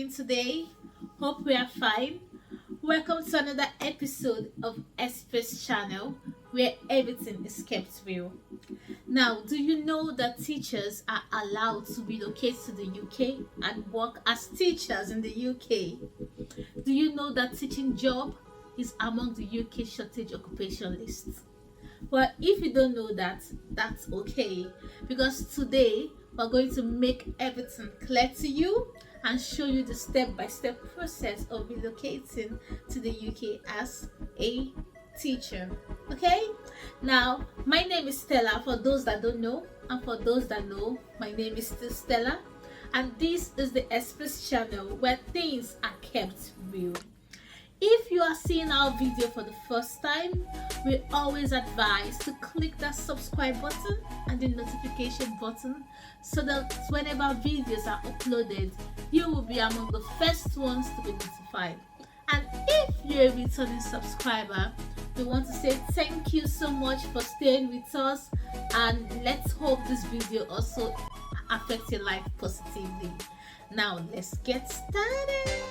doing today? Hope we are fine. Welcome to another episode of Express Channel where everything is kept real. Now, do you know that teachers are allowed to relocate to the UK and work as teachers in the UK? Do you know that teaching job is among the UK shortage occupation list? Well, if you don't know that, that's okay because today we're going to make everything clear to you and show you the step-by-step process of relocating to the UK as a teacher. Okay? Now, my name is Stella for those that don't know, and for those that know, my name is still Stella, and this is the Express channel where things are kept real. If you are seeing our video for the first time, we always advise to click that subscribe button and the notification button so that whenever videos are uploaded, you will be among the first ones to be notified. And if you're a returning subscriber, we want to say thank you so much for staying with us, and let's hope this video also affects your life positively. Now let's get started.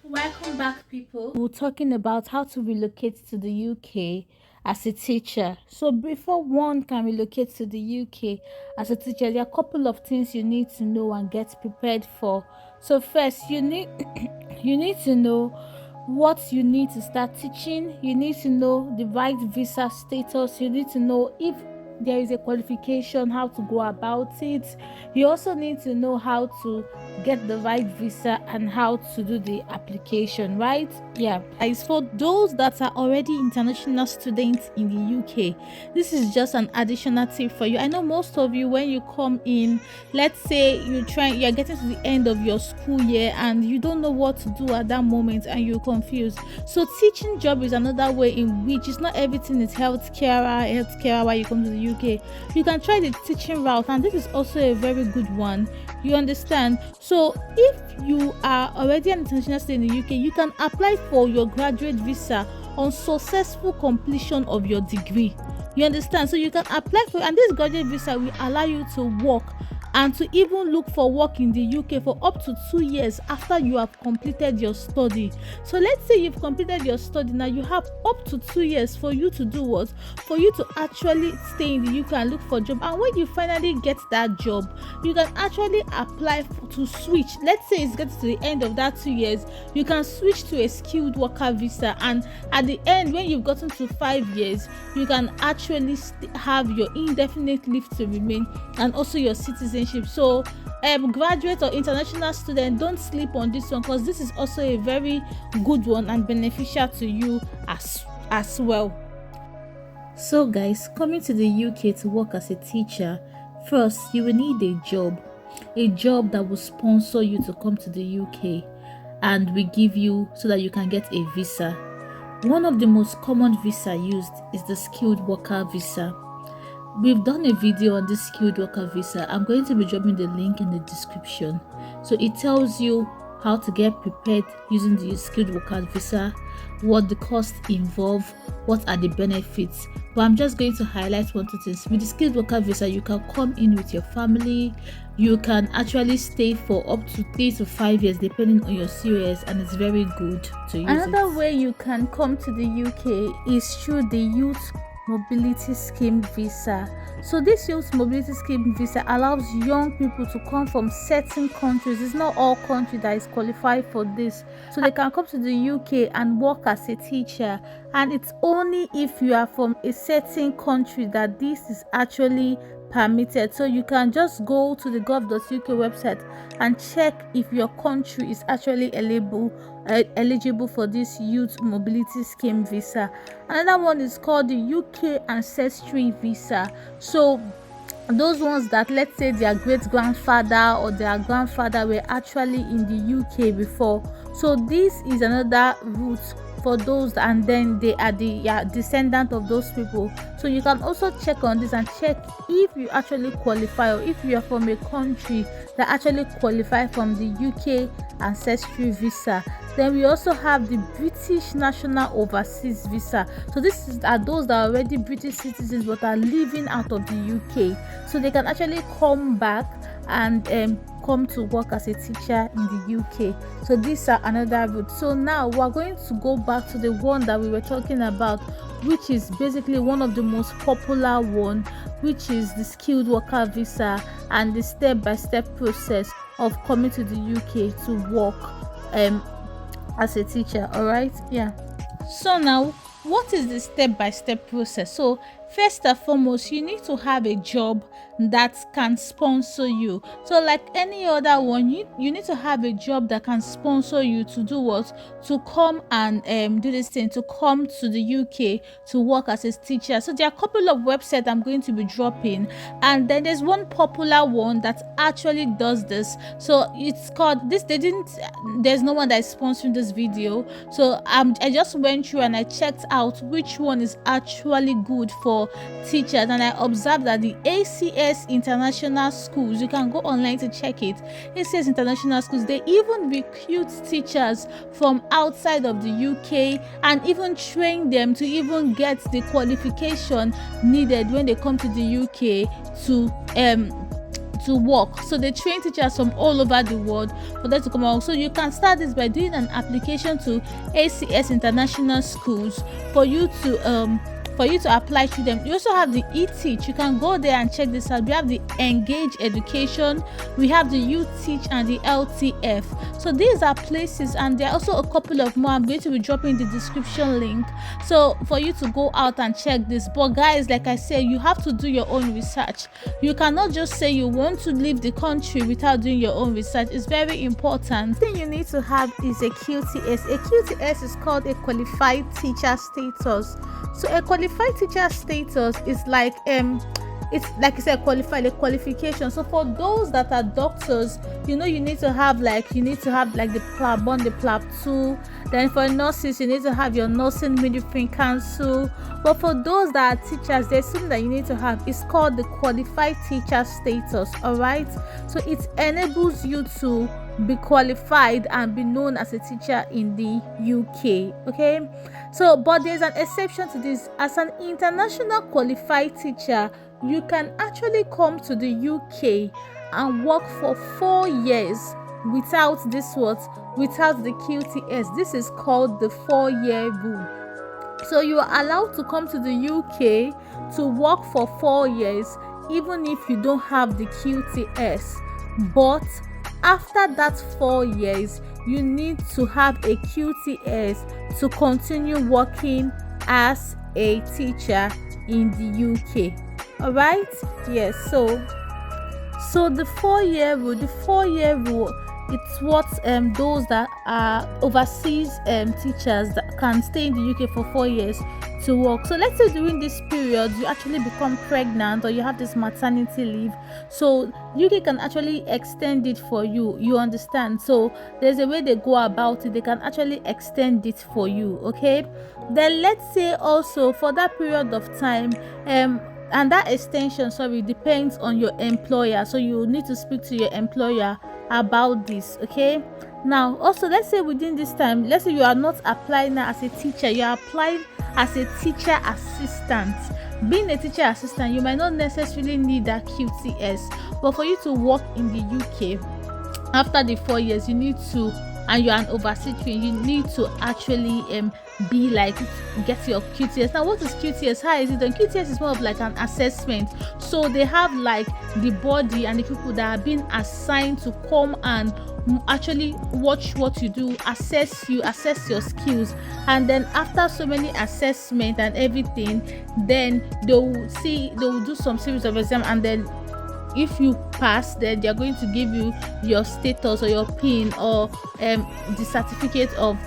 Welcome back, people. We're talking about how to relocate to the UK as a teacher. So before one can relocate to the UK as a teacher, there are a couple of things you need to know and get prepared for. So first, you need you need to know what you need to start teaching. You need to know the right visa status. You need to know if there is a qualification, how to go about it. You also need to know how to get the right visa and how to do the application, right? Yeah, as for those that are already international students in the UK, this is just an additional tip for you. I know most of you, when you come in, let's say you're getting to the end of your school year and you don't know what to do at that moment and you're confused. So teaching job is another way in which it's not everything is healthcare while you come to the UK. You can try the teaching route, and this is also a very good one. You understand? So if you are already an international student in the UK, you can apply for your graduate visa on successful completion of your degree. You understand? So you can apply for, and this graduate visa will allow you to work and to even look for work in the UK for up to 2 years after you have completed your study. So let's say you've completed your study, now you have up to 2 years for you to do what? For you to actually stay in the UK and look for a job. And when you finally get that job, you can actually apply to switch. Let's say it's getting to the end of that 2 years, you can switch to a skilled worker visa, and at the end, when you've gotten to 5 years, you can actually have your indefinite leave to remain and also your citizenship. So graduate or international student, don't sleep on this one, because this is also a very good one and beneficial to you as well. So guys, coming to the UK to work as a teacher, first you will need a job that will sponsor you to come to the UK and we give you so that you can get a visa. One of the most common visa used is the skilled worker visa. We've done a video on this skilled worker visa. I'm going to be dropping the link in the description. So it tells you how to get prepared using the skilled worker visa, what the costs involve, what are the benefits. But I'm just going to highlight one or two things. With the skilled worker visa, you can come in with your family. You can actually stay for up to 3 to 5 years depending on your COS, and it's very good to use. Another way you can come to the UK is through the Youth Mobility Scheme visa. So this Youth Mobility Scheme visa allows young people to come from certain countries. It's not all countries that is qualified for this, so they can come to the UK and work as a teacher, and it's only if you are from a certain country that this is actually permitted. So you can just go to the gov.uk website and check if your country is actually eligible for this Youth Mobility Scheme visa. Another one is called the UK Ancestry visa. So those ones that, let's say, their great grandfather or their grandfather were actually in the UK before, so this is another route for those, and then they are the descendant of those people. So you can also check on this and check if you actually qualify, or if you are from a country that actually qualify from the UK Ancestry visa. Then we also have the British National Overseas visa. So are those that are already British citizens but are living out of the UK, so they can actually come back and come to work as a teacher in the UK. So these are another route. So now we're going to go back to the one that we were talking about, which is basically one of the most popular one, which is the skilled worker visa and the step-by-step process of coming to the UK to work as a teacher. All right, yeah. So now, what is the step-by-step process? So first and foremost, you need to have a job that can sponsor you. So like any other one, you need to have a job that can sponsor you to do what? To come and do this thing, to come to the UK to work as a teacher. So there are a couple of websites I'm going to be dropping, and then there's one popular one that actually does this. So it's called this. There's no one that is sponsoring this video. So I just went through and I checked out which one is actually good for teachers, and I observed that the ACS International Schools, you can go online to check it. ACS International Schools, they even recruit teachers from outside of the UK and even train them to even get the qualification needed when they come to the UK to work. So they train teachers from all over the world for them to come out. So you can start this by doing an application to ACS International Schools for you to apply to them. You also have the e-teach. You can go there and check this out. We have the Engage Education, we have the U-Teach, and the LTF. So these are places, and there are also a couple of more. I'm going to be dropping the description link so for you to go out and check this. But guys, like I said, you have to do your own research. You cannot just say you want to leave the country without doing your own research. It's very important. The thing you need to have is a QTS. A QTS is called a qualified teacher status. So a qualified teacher status is like it's like I said, a qualification. So for those that are doctors, you need to have like the PLAB 1, the PLAB 2. Then for nurses, you need to have your nursing midwifery council. But for those that are teachers, there's something that you need to have. It's called the qualified teacher status. All right, so it enables you to be qualified and be known as a teacher in the UK. Okay, so but there's an exception to this. As an international qualified teacher, you can actually come to the UK and work for 4 years without the QTS. This is called the 4-year rule. So you are allowed to come to the UK to work for 4 years even if you don't have the QTS. But after that 4 years, you need to have a QTS to continue working as a teacher in the UK. All right, yes. So the 4-year rule, it's what those that are overseas teachers that can stay in the UK for 4 years to work. So let's say during this period you actually become pregnant or you have this maternity leave, so UK can actually extend it for you. You understand? So there's a way they go about it. They can actually extend it for you. Okay, then let's say also for that period of time, and that extension, depends on your employer. So you need to speak to your employer about this. Okay, now also let's say within this time, let's say you are not applying now as a teacher, you are applying as a teacher assistant. Being a teacher assistant, you might not necessarily need that QTS, but for you to work in the UK after the 4 years, you need to, and you're an overseas trainee, you need to actually be like get your QTS. Now what is QTS? How is it done? QTS is more of like an assessment. So they have like the body and the people that are being assigned to come and actually watch what you do, assess your skills, and then after so many assessment and everything, then they will do some series of exam, and then if you pass, then they're going to give you your status or your PIN or the certificate of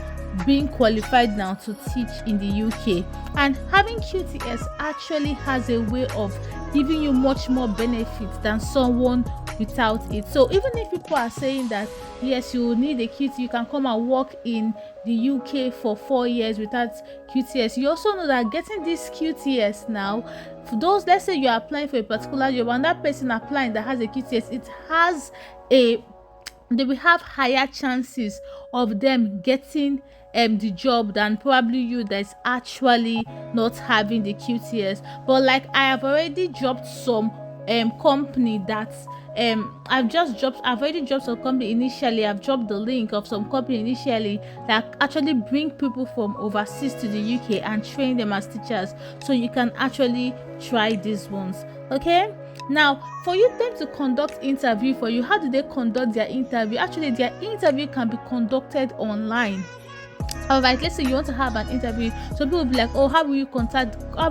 being qualified now to teach in the UK. And having QTS actually has a way of giving you much more benefits than someone without it. So even if people are saying that yes, you need a QTS, you can come and work in the UK for 4 years without QTS, you also know that getting this QTS now, for those, let's say you are applying for a particular job and that person applying that has a QTS, they will have higher chances of them getting the job than probably you that's actually not having the QTS. But like I have already dropped some company that I've already dropped some company initially. I've dropped the link of some company initially that actually bring people from overseas to the UK and train them as teachers, so you can actually try these ones. Okay, now for them to conduct interview for you, how do they conduct their interview? Actually, their interview can be conducted online. All right, let's say you want to have an interview. Some people will be like, oh, how will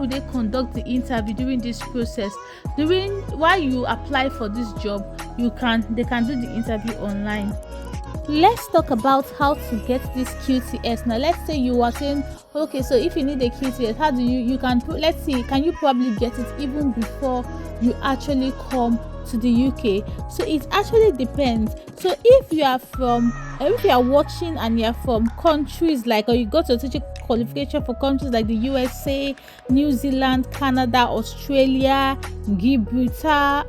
they conduct the interview during this process? While you apply for this job, they can do the interview online. Let's talk about how to get this QTS. Now let's say you are saying, okay, so if you need a QTS, how do you can let's see, can you probably get it even before you actually come to the UK? So it actually depends. So if you are watching and you're from countries like, or you go to a teaching qualification for countries like the USA, New Zealand, Canada, Australia, Gibraltar,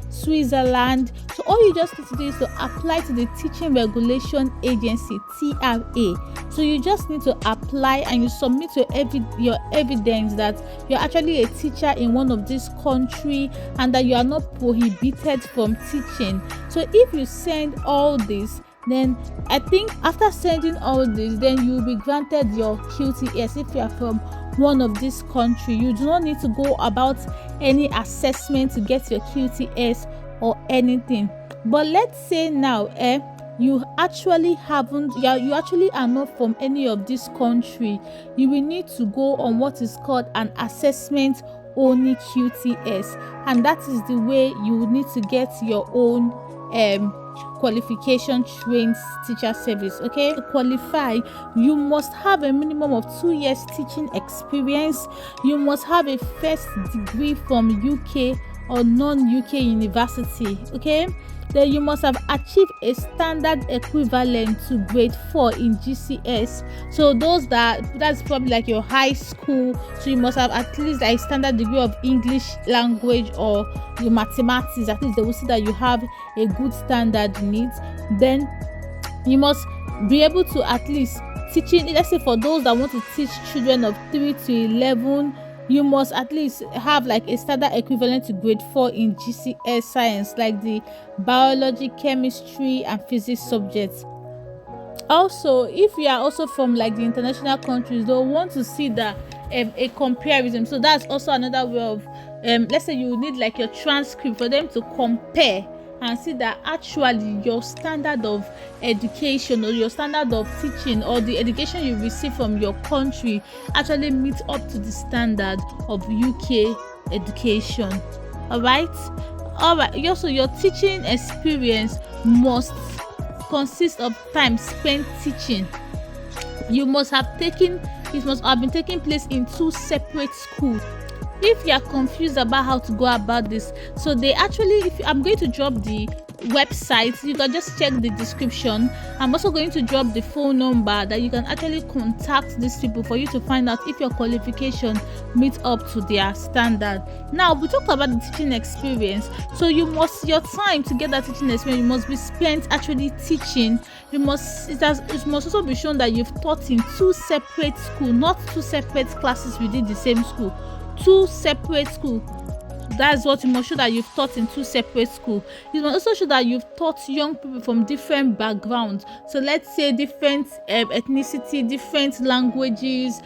Switzerland, so all you just need to do is to apply to the Teaching Regulation Agency, TRA. So you just need to apply and you submit your evidence that you're actually a teacher in one of these countries and that you are not prohibited from teaching. So if you send all this, then I think after sending all this, then you will be granted your QTS. If you are from one of these countries, you do not need to go about any assessment to get your QTS or anything. But let's say now you actually are not from any of this country, you will need to go on what is called an assessment only QTS, and that is the way you will need to get your own qualification trained teacher service. Okay, to qualify, you must have a minimum of 2 years teaching experience. You must have a first degree from UK or non-UK university. Okay, then you must have achieved a standard equivalent to grade 4 in GCS. So that's probably like your high school. So you must have at least a standard degree of English language or your mathematics. At least they will see that you have a good standard in it. Then you must be able to at least teaching, let's say for those that want to teach children of 3 to 11, you must at least have like a standard equivalent to grade 4 in GCS science, like the biology, chemistry and physics subjects. Also, if you are also from like the international countries, they'll want to see that a comparison. So that's also another way of let's say you need like your transcript for them to compare and see that actually your standard of education or your standard of teaching or the education you receive from your country actually meets up to the standard of UK education. All right. Also, your teaching experience must consist of time spent teaching. It must have been taking place in 2 separate schools. If you are confused about how to go about this, so I'm going to drop the website. You can just check the description. I'm also going to drop the phone number that you can actually contact these people for you to find out if your qualification meets up to their standard. Now we talked about the teaching experience. So your time to get that teaching experience, you must be spent actually teaching. It must also be shown that you've taught in 2 separate schools, not 2 separate classes within the same school. 2 separate schools. That's what you must show, that you've taught in 2 separate schools. You must also show that you've taught young people from different backgrounds. So let's say different ethnicity, different languages.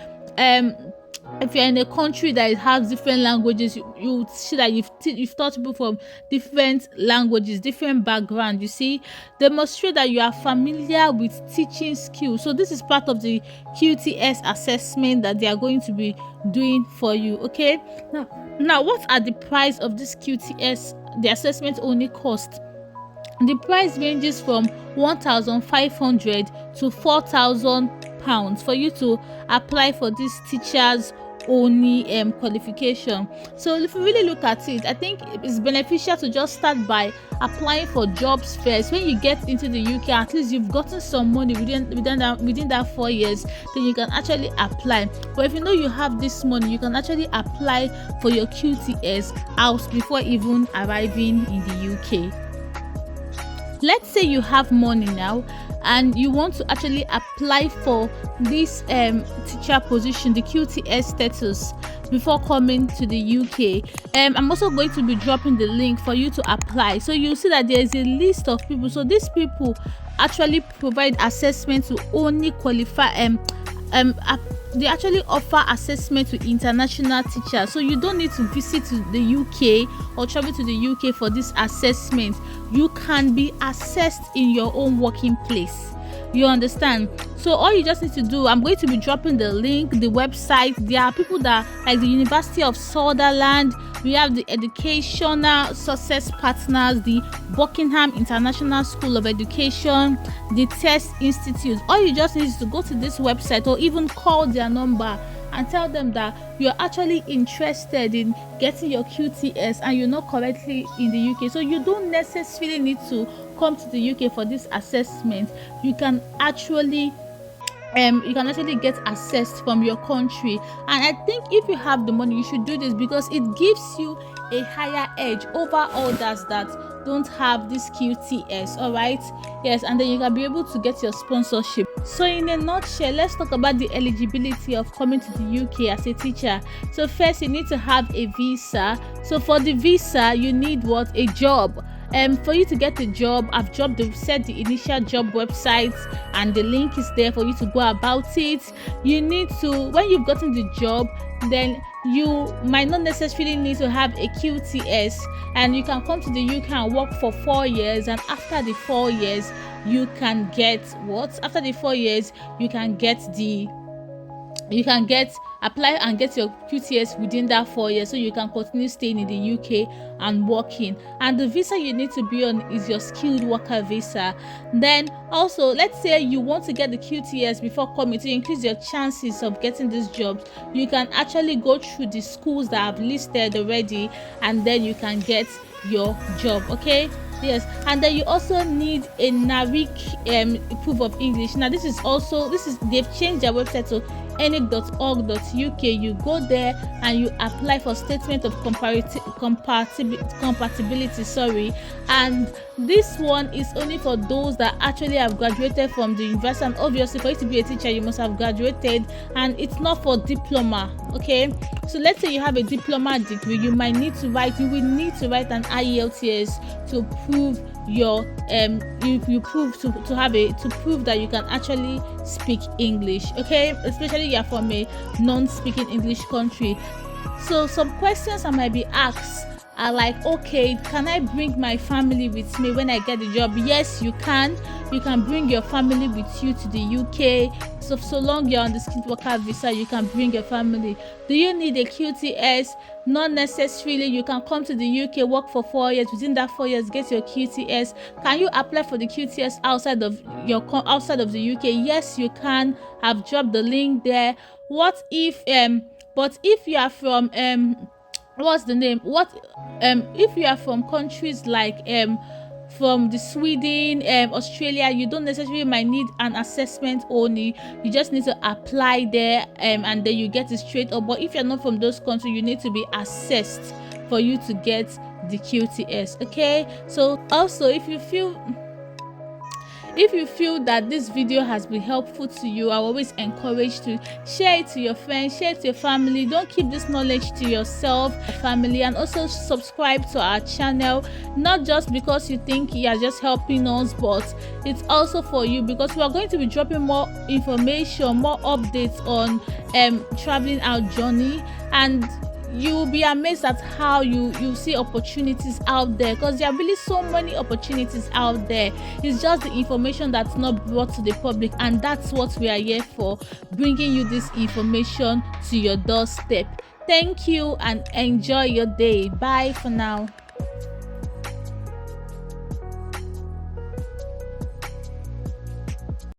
If you're in a country that has different languages, you see that you've taught people from different languages, different backgrounds. You see, demonstrate that you are familiar with teaching skills. So this is part of the QTS assessment that they are going to be doing for you. Okay, now what are the price of this QTS? The assessment only cost. The price ranges from 1,500 to 4,000 pounds for you to apply for this teachers only qualification. So if you really look at it, I think it's beneficial to just start by applying for jobs first. When you get into the UK, at least you've gotten some money within that 4 years, then you can actually apply. But if you know you have this money, you can actually apply for your QTS out before even arriving in the UK. Let's say you have money now and you want to actually apply for this teacher position, the QTS status. before coming to the UK. I'm also going to be dropping the link for you to apply. So you'll see that there is a list of people. So these people actually provide assessment to only qualify they actually offer assessment to international teachers, so you don't need to visit to the UK or travel to the UK for this assessment. You can be assessed in your own working place. You understand? So all you just need to do, I'm going to be dropping the link, the website. There are people that, like the University of Sutherland, we have the Educational Success Partners, the Buckingham International School of Education, the Test Institute. All you just need is to go to this website or even call their number and tell them that you're actually interested in getting your QTS and you're not currently in the UK. So you don't necessarily need to come to the UK for this assessment. You can actually get assessed from your country, and I think if you have the money you should do this because it gives you a higher edge over others that don't have this QTS. All right, yes, and then you can be able to get your sponsorship. So in a nutshell, let's talk about the eligibility of coming to the UK as a teacher. So first, you need to have a visa. So for the visa, you need what? A job. For you to get a job, I've set the initial job websites and the link is there for you to go about it. You need to, when you've gotten the job, then you might not necessarily need to have a QTS, and you can come to the UK and work for 4 years, and after the 4 years you can get what? After the 4 years you can apply and get your QTS within that 4 years, so you can continue staying in the UK and working. And the visa you need to be on is your skilled worker visa. Then also, let's say you want to get the QTS before coming to increase your chances of getting these jobs, you can actually go through the schools that I've listed already, and then you can get your job. Okay, yes, and then you also need a NARIC proof of English. Now they've changed their website to enic.org.uk. You go there and you apply for statement of compatibility, and this one is only for those that actually have graduated from the university, and obviously for you to be a teacher you must have graduated, and it's not for diploma. Okay, so let's say you have a diploma degree, you will need to write an IELTS to prove your to prove that you can actually speak English. Okay, especially you're from a non-speaking English country. So some questions I might be asked are like, okay, can I bring my family with me when I get the job? Yes, you can bring your family with you to the UK. So long you're on the skilled worker visa, you can bring your family. Do you need a QTS? Not necessarily. You can come to the UK, work for 4 years, within that 4 years get your QTS. Can you apply for the QTS outside of the UK? Yes, you can. I've dropped the link there. But if you are from if you are from countries like from the Sweden, Australia, you don't necessarily might need an assessment only. You just need to apply there, and then you get it straight up. But if you're not from those countries, you need to be assessed for you to get the QTS. Okay, so also if you feel that this video has been helpful to you, I always encourage to share it to your friends, share it to your family. Don't keep this knowledge to yourself, family, and also subscribe to our channel, not just because you think you are just helping us, but it's also for you because we are going to be dropping more information, more updates on traveling our journey, and you will be amazed at how you see opportunities out there, because there are really so many opportunities out there. It's just the information that's not brought to the public, and that's what we are here for, bringing you this information to your doorstep. Thank you and enjoy your day. Bye for now.